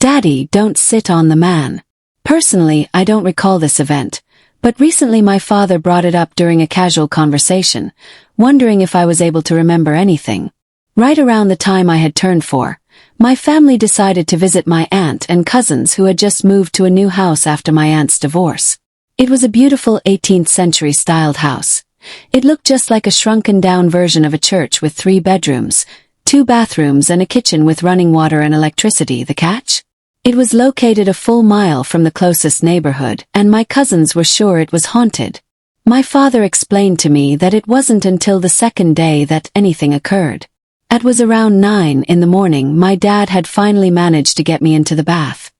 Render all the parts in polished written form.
"Daddy, don't sit on the man." Personally, I don't recall this event, but recently my father brought it up during a casual conversation, wondering if I was able to remember anything. Right around the time I had turned 4, my family decided to visit my aunt and cousins who had just moved to a new house after my aunt's divorce. It was a beautiful 18th century styled house. It looked just like a shrunken-down version of a church with 3 bedrooms, 2 bathrooms and a kitchen with running water and electricity. The catch? It was located a full mile from the closest neighborhood, and my cousins were sure it was haunted. My father explained to me that it wasn't until the second day that anything occurred. It was around 9 in the morning my dad had finally managed to get me into the bath.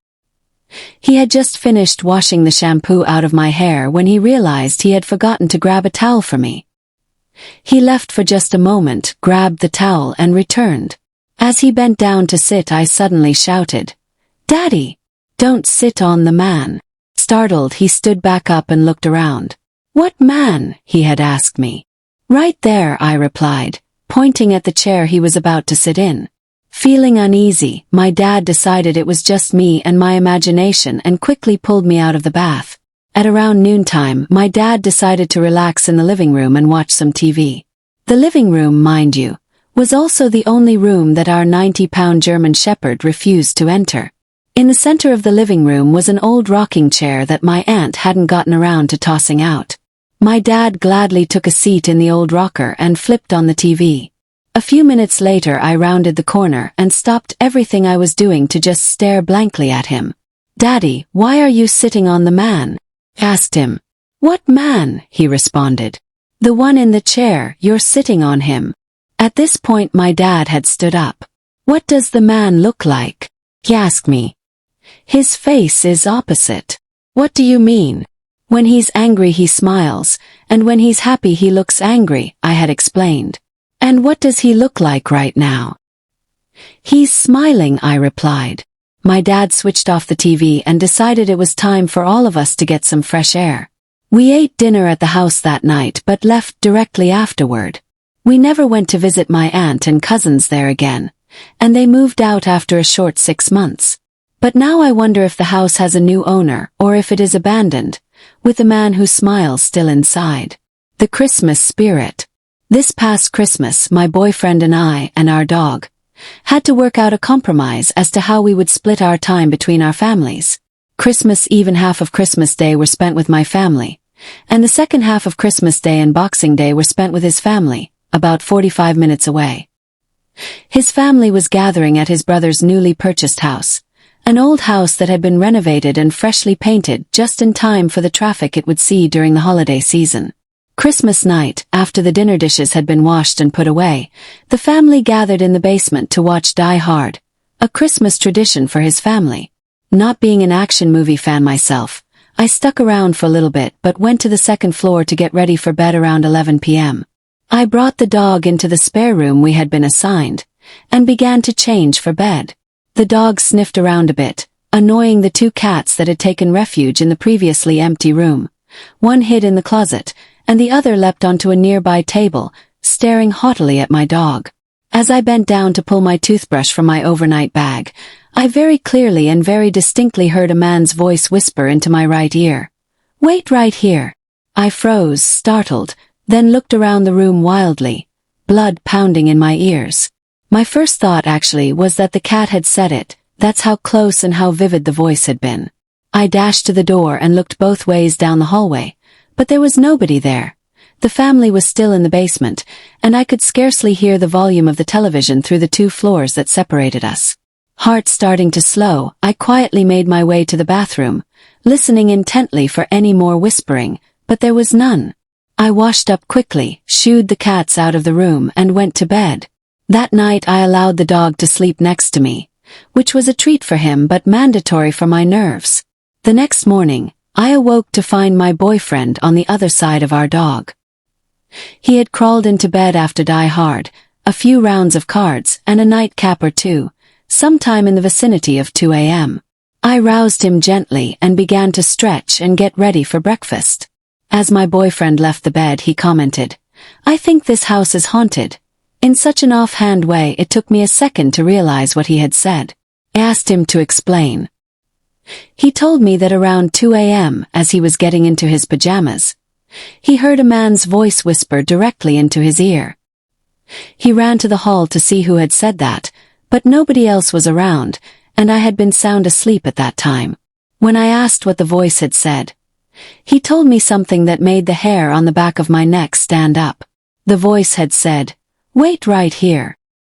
He had just finished washing the shampoo out of my hair when he realized he had forgotten to grab a towel for me. He left for just a moment, grabbed the towel and returned. As he bent down to sit, I suddenly shouted, "Daddy, don't sit on the man." Startled, he stood back up and looked around. "What man?" he had asked me. "Right there," I replied, pointing at the chair he was about to sit in. Feeling uneasy, my dad decided it was just me and my imagination and quickly pulled me out of the bath. At around noontime, my dad decided to relax in the living room and watch some TV. The living room, mind you, was also the only room that our 90-pound German Shepherd refused to enter. In the center of the living room was an old rocking chair that my aunt hadn't gotten around to tossing out. My dad gladly took a seat in the old rocker and flipped on the TV. A few minutes later I rounded the corner and stopped everything I was doing to just stare blankly at him. "Daddy, why are you sitting on the man?" asked him. "What man?" he responded. "The one in the chair, you're sitting on him." At this point my dad had stood up. "What does the man look like?" he asked me. "His face is opposite." "What do you mean?" "When he's angry he smiles, and when he's happy he looks angry," I had explained. "And what does he look like right now?" "He's smiling," I replied. My dad switched off the TV and decided it was time for all of us to get some fresh air. We ate dinner at the house that night but left directly afterward. We never went to visit my aunt and cousins there again, and they moved out after a short 6 months. But now I wonder if the house has a new owner or if it is abandoned, with the man who smiles still inside. The Christmas spirit. This past Christmas, my boyfriend and I and our dog had to work out a compromise as to how we would split our time between our families. Christmas Eve and half of Christmas Day were spent with my family, and the second half of Christmas Day and Boxing Day were spent with his family, about 45 minutes away. His family was gathering at his brother's newly purchased house, an old house that had been renovated and freshly painted just in time for the traffic it would see during the holiday season. Christmas night, after the dinner dishes had been washed and put away, the family gathered in the basement to watch Die Hard, a Christmas tradition for his family. Not being an action movie fan myself, I stuck around for a little bit but went to the second floor to get ready for bed around 11 p.m. I brought the dog into the spare room we had been assigned, and began to change for bed. The dog sniffed around a bit, annoying the 2 cats that had taken refuge in the previously empty room. One hid in the closet, and the other leapt onto a nearby table, staring haughtily at my dog. As I bent down to pull my toothbrush from my overnight bag, I very clearly and very distinctly heard a man's voice whisper into my right ear. "Wait right here." I froze, startled, then looked around the room wildly, blood pounding in my ears. My first thought actually was that the cat had said it. That's how close and how vivid the voice had been. I dashed to the door and looked both ways down the hallway, but there was nobody there. The family was still in the basement, and I could scarcely hear the volume of the television through the 2 floors that separated us. Heart starting to slow, I quietly made my way to the bathroom, listening intently for any more whispering, but there was none. I washed up quickly, shooed the cats out of the room and went to bed. That night I allowed the dog to sleep next to me, which was a treat for him but mandatory for my nerves. The next morning, I awoke to find my boyfriend on the other side of our dog. He had crawled into bed after Die Hard, a few rounds of cards and a nightcap or 2, sometime in the vicinity of 2 a.m. I roused him gently and began to stretch and get ready for breakfast. As my boyfriend left the bed he commented, "I think this house is haunted." In such an offhand way it took me a second to realize what he had said. I asked him to explain. He told me that around 2 a.m., as he was getting into his pajamas, he heard a man's voice whisper directly into his ear. He ran to the hall to see who had said that, but nobody else was around, and I had been sound asleep at that time. When I asked what the voice had said, he told me something that made the hair on the back of my neck stand up. The voice had said, "Wait right here."